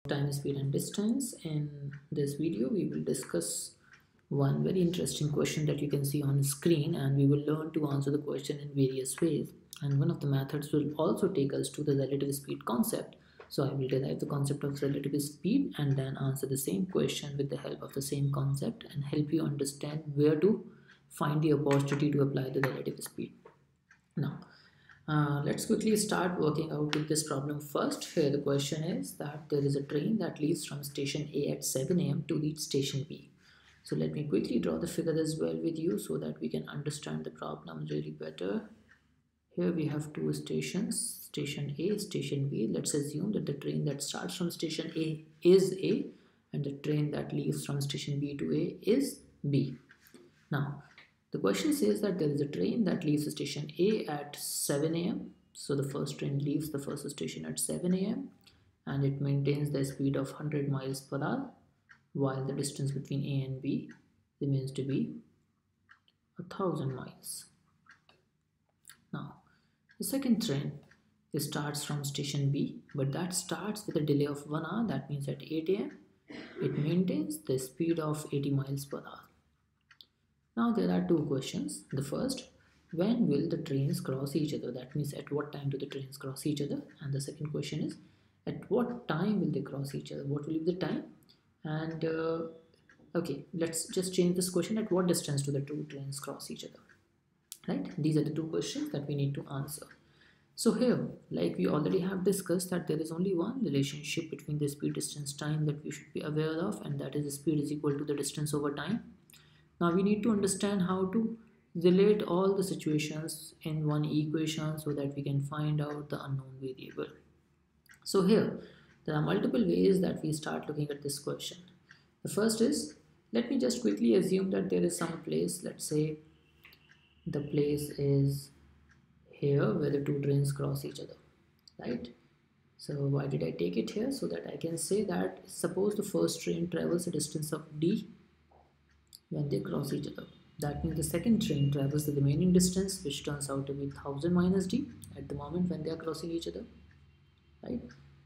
time, speed and distance. In this video we will discuss one very interesting question that you can see on the screen, and we will learn to answer the question in various ways, and one of the methods will also take us to the relative speed concept. So I will derive the concept of relative speed and then answer the same question with the help of the same concept and help you understand where to find the opportunity to apply the relative speed. Now let's quickly start working out with this problem first. Here the question is that there is a train that leaves from station A at 7 a.m. to reach station B. So let me quickly draw the figure as well with you so that we can understand the problem really better. Here we have two stations, station A, station B. Let's assume that the train that starts from station A is A and the train that leaves from station B to A is B. Now the question says that there is a train that leaves station A at 7 a.m. So the first train leaves the first station at 7 a.m. and it maintains the speed of 100 miles per hour while the distance between A and B remains to be 1000 miles. Now the second train starts from station B, but that starts with a delay of 1 hour. That means at 8 a.m. it maintains the speed of 80 miles per hour. Now there are two questions. The first, when will the trains cross each other? That means at what time do the trains cross each other? And the second question is, at what time will they cross each other? What will be the time? And okay, let's just change this question. At what distance do the two trains cross each other? Right? These are the two questions that we need to answer. So here, like we already have discussed, that there is only one relationship between the speed, distance, time that we should be aware of, and that is the speed is equal to the distance over time. Now we need to understand how to relate all the situations in one equation so that we can find out the unknown variable. So here, there are multiple ways that we start looking at this question. The first is, let me just quickly assume that there is some place, let's say the place is here where the two trains cross each other, right? So why did I take it here? So that I can say that suppose the first train travels a distance of d when they cross each other. That means the second train travels the remaining distance, which turns out to be 1000 minus d at the moment when they are crossing each other, right?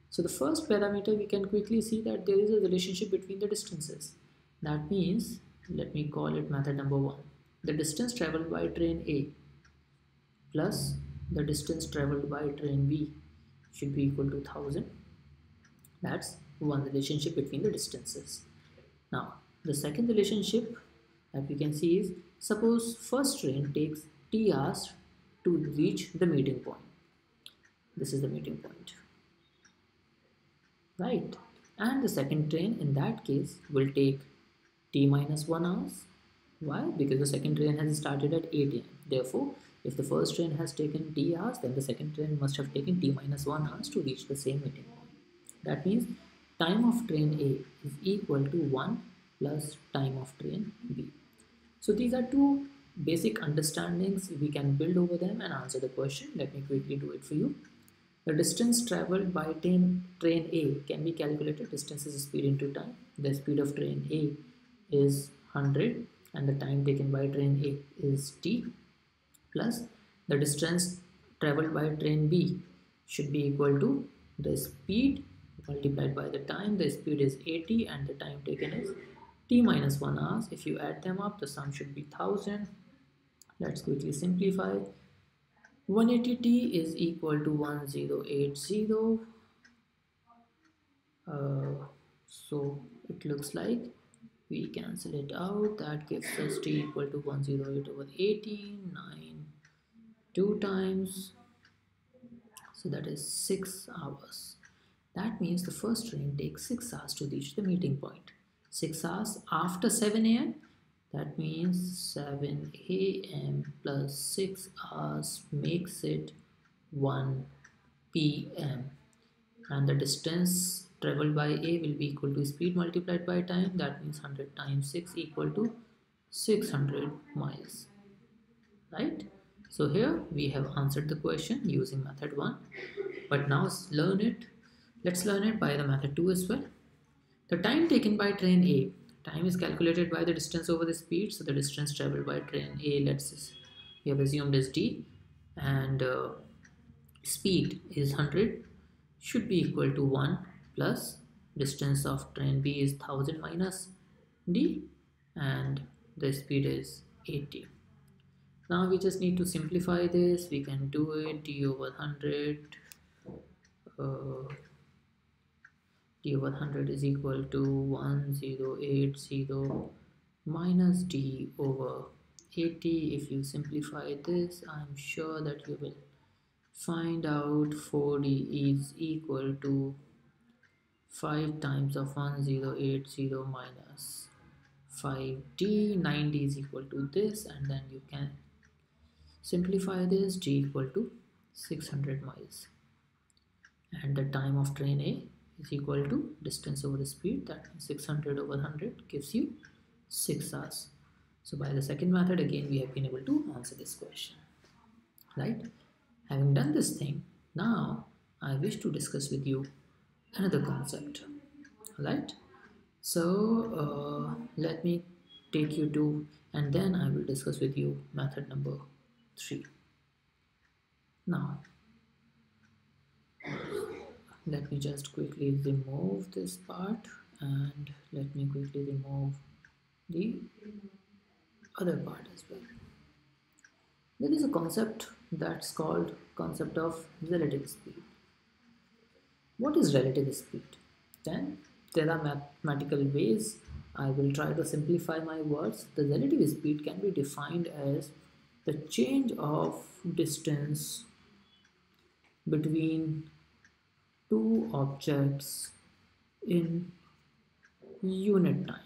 So the first parameter, we can quickly see that there is a relationship between the distances. That means, let me call it method number 1. The distance traveled by train A plus the distance traveled by train B should be equal to 1000. That's one relationship between the distances. Now the second relationship that we can see is, suppose first train takes t hours to reach the meeting point. This is the meeting point, right? And the second train in that case will take t minus 1 hours. Why? Because the second train has started at 8 a.m. Therefore, if the first train has taken t hours, then the second train must have taken t minus 1 hours to reach the same meeting point. That means time of train A is equal to 1 plus time of train B. So these are two basic understandings. We can build over them and answer the question. Let me quickly do it for you. The distance traveled by train A can be calculated. Distance is speed into time. The speed of train A is 100 and the time taken by train A is t, plus the distance traveled by train B should be equal to the speed multiplied by the time. The speed is 80 and the time taken is t minus 1 hours. If you add them up, the sum should be 1000. Let's quickly simplify. 180t is equal to 1080. So it looks like we cancel it out. That gives us t equal to 108 over 18, 9 2 times. So that is 6 hours. That means the first train takes 6 hours to reach the meeting point. 6 hours after 7 a.m. That means 7 a.m. plus 6 hours makes it 1 p.m. And the distance traveled by A will be equal to speed multiplied by time. That means 100 times 6 equal to 600 miles, right? So here we have answered the question using method 1. But now let's learn it by the method 2 as well. The time taken by train A, time is calculated by the distance over the speed. So the distance traveled by train A, we have assumed is d, and speed is 100, should be equal to 1 plus distance of train B is 1000 minus d, and the speed is 80. Now we just need to simplify this. We can do it d over 100. uh, d over 100 is equal to 1080 minus d over 80. If you simplify this, I'm sure that you will find out 4d is equal to 5 times of 1080 minus 5d. 90 is equal to this, and then you can simplify this. D equal to 600 miles, and the time of train A is equal to distance over the speed. That means 600 over 100 gives you 6 hours. So by the second method, again we have been able to answer this question, right? Having done this thing, now I wish to discuss with you another concept, right? So let me take you to, and then I will discuss with you method number 3. Now let me just quickly remove this part, and let me quickly remove the other part as well. There is a concept that's called concept of relative speed. What is relative speed? Then there are mathematical ways. I will try to simplify my words. The relative speed can be defined as the change of distance between two objects in unit time.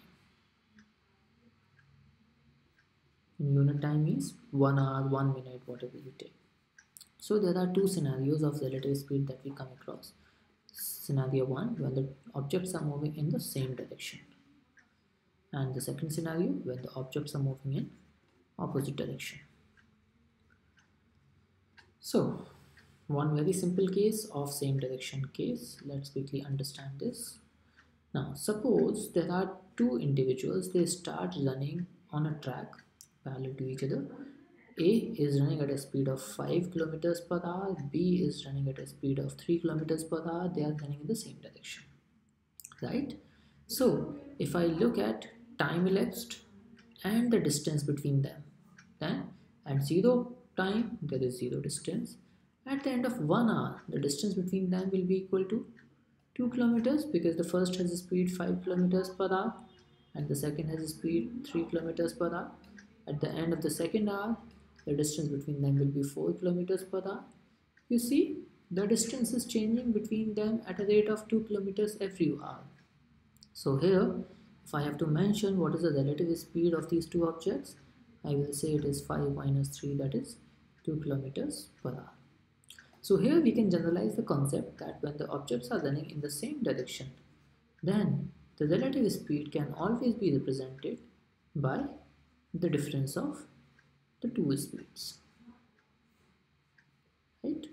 In unit time means 1 hour, 1 minute, whatever you take. So there are two scenarios of relative speed that we come across. Scenario 1, when the objects are moving in the same direction, and the second scenario when the objects are moving in opposite direction. So one very simple case of same direction case, let's quickly understand this. Now suppose there are two individuals, they start running on a track parallel to each other. A is running at a speed of 5 kilometers per hour, B is running at a speed of 3 kilometers per hour. They are running in the same direction, right? So if I look at time elapsed and the distance between them, then at 0 time there is 0 distance. At the end of 1 hour, the distance between them will be equal to 2 kilometers, because the first has a speed 5 kilometers per hour and the second has a speed 3 kilometers per hour. At the end of the second hour, the distance between them will be 4 kilometers per hour. You see, the distance is changing between them at a rate of 2 kilometers every hour. So here, if I have to mention what is the relative speed of these two objects, I will say it is 5 minus 3, that is 2 kilometers per hour. So here we can generalize the concept that when the objects are running in the same direction, then the relative speed can always be represented by the difference of the two speeds, right?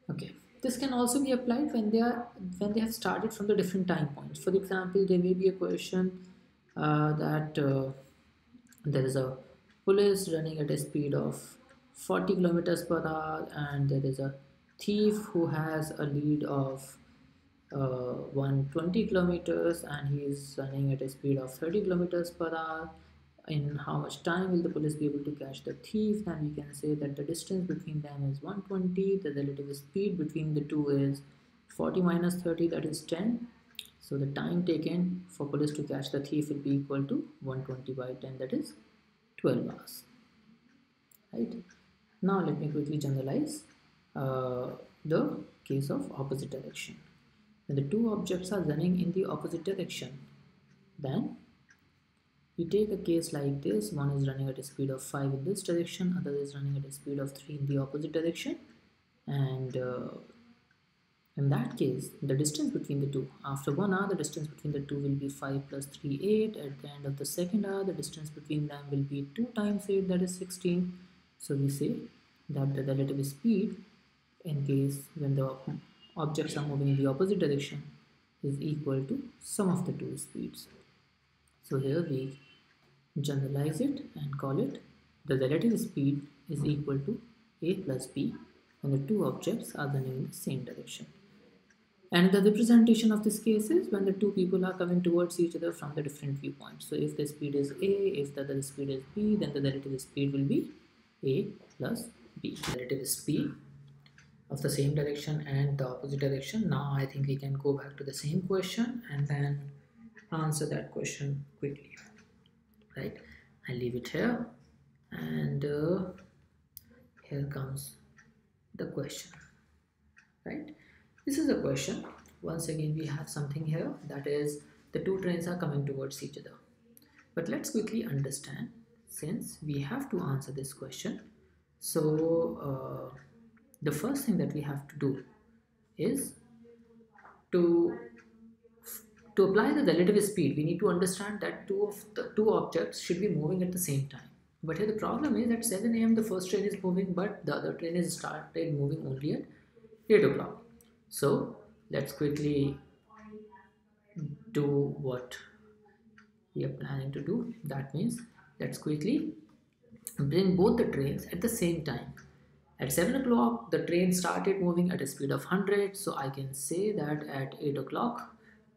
Okay, this can also be applied when they have started from the different time points. For example, there may be a question that there is a police running at a speed of 40 kilometers per hour, and there is a thief who has a lead of 120 kilometers, and he is running at a speed of 30 kilometers per hour. In how much time will the police be able to catch the thief? Then we can say that the distance between them is 120. The relative speed between the two is 40 minus 30, that is 10. So the time taken for police to catch the thief will be equal to 120 by 10, that is 12 hours, right? Now let me quickly generalize the case of opposite direction. When the two objects are running in the opposite direction, then we take a case like this. One is running at a speed of 5 in this direction, other is running at a speed of 3 in the opposite direction, and in that case the distance between the two, after 1 hour the distance between the two will be 5 plus 3 8. At the end of the second hour, the distance between them will be 2 times 8, that is 16. So we say that the relative speed in case when the objects are moving in the opposite direction is equal to sum of the two speeds. So here we generalize it and call it the relative speed is equal to A plus B when the two objects are running in the same direction. And the representation of this case is when the two people are coming towards each other from the different viewpoints. So if the speed is A, if the other speed is B, then the relative speed will be A plus B. Relative speed of the same direction and the opposite direction. Now I think we can go back to the same question and then answer that question quickly. Right? I leave it here, and here comes the question. Right? This is a question. Once again, we have something here, that is the two trains are coming towards each other. But let's quickly understand, since we have to answer this question. So the first thing that we have to do is to apply the relative speed. We need to understand that two objects should be moving at the same time. But here the problem is at 7 a.m. the first train is moving, but the other train is started moving only at 8 o'clock. So let's quickly do what we are planning to do. That means let's quickly bring both the trains at the same time. At 7 o'clock the train started moving at a speed of 100, so I can say that at 8 o'clock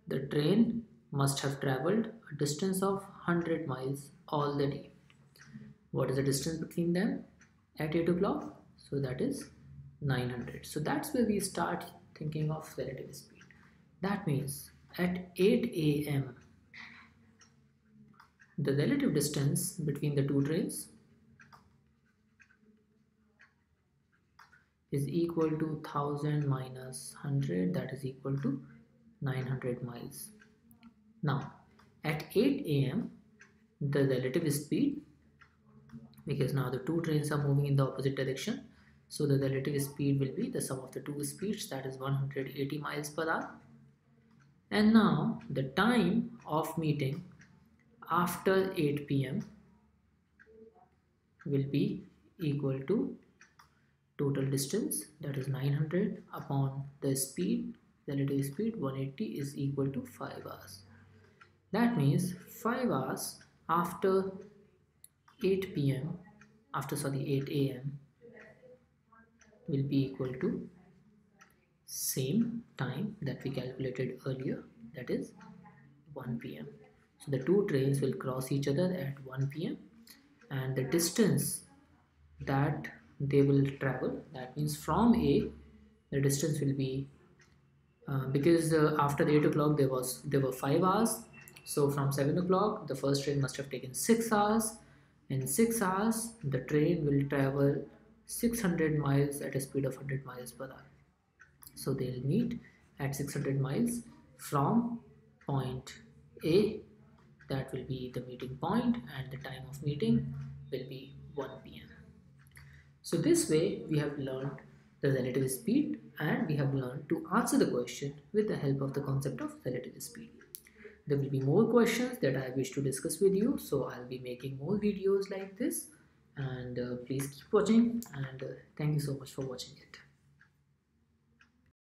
the train must have traveled a distance of 100 miles already. What is the distance between them at 8 o'clock? So that is 900. So that's where we start thinking of relative speed. That means at 8 a.m. the relative distance between the two trains is equal to 1000 minus 100, that is equal to 900 miles. Now at 8 a.m. the relative speed, because now the two trains are moving in the opposite direction, so the relative speed will be the sum of the two speeds, that is 180 miles per hour. And now the time of meeting after 8 p.m. will be equal to total distance, that is 900 upon the speed, relative speed 180, is equal to 5 hours. That means 5 hours after 8 p.m. after 8 a.m. will be equal to same time that we calculated earlier, that is 1 p.m. So the two trains will cross each other at 1 p.m. and the distance that they will travel, that means from A the distance will be because after 8 o'clock there were 5 hours, so from 7 o'clock the first train must have taken 6 hours. In 6 hours the train will travel 600 miles at a speed of 100 miles per hour. So they'll meet at 600 miles from point A, that will be the meeting point, and the time of meeting will be 1 p.m. So this way we have learned the relative speed, and we have learned to answer the question with the help of the concept of relative speed. There will be more questions that I wish to discuss with you, so I'll be making more videos like this, and please keep watching, and thank you so much for watching it.